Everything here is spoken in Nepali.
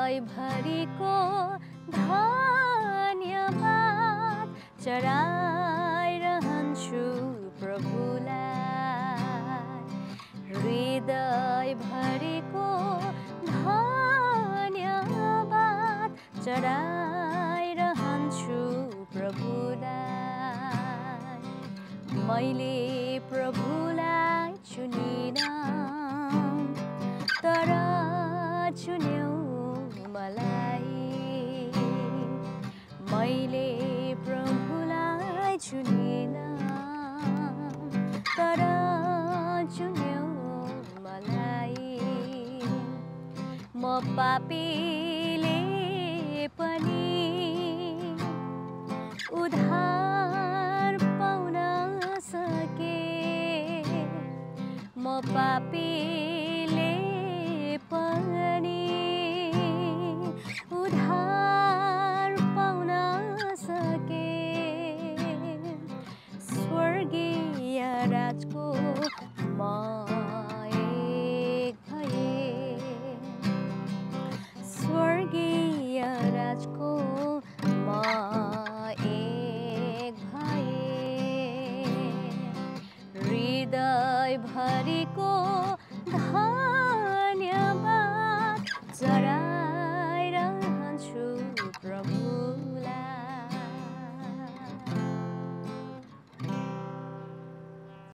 हृदयभरिको धन्यवाद चढाइरहन्छु प्रभुलाई हृदयभरिको धन्यवाद चढाइरहन्छु प्रभुलाई मैले प्रभुलाई चुनिन तर चुन्यौ मलाई मैले प्रभुलाई चुनिन तर चुन्यौ मलाई म पापी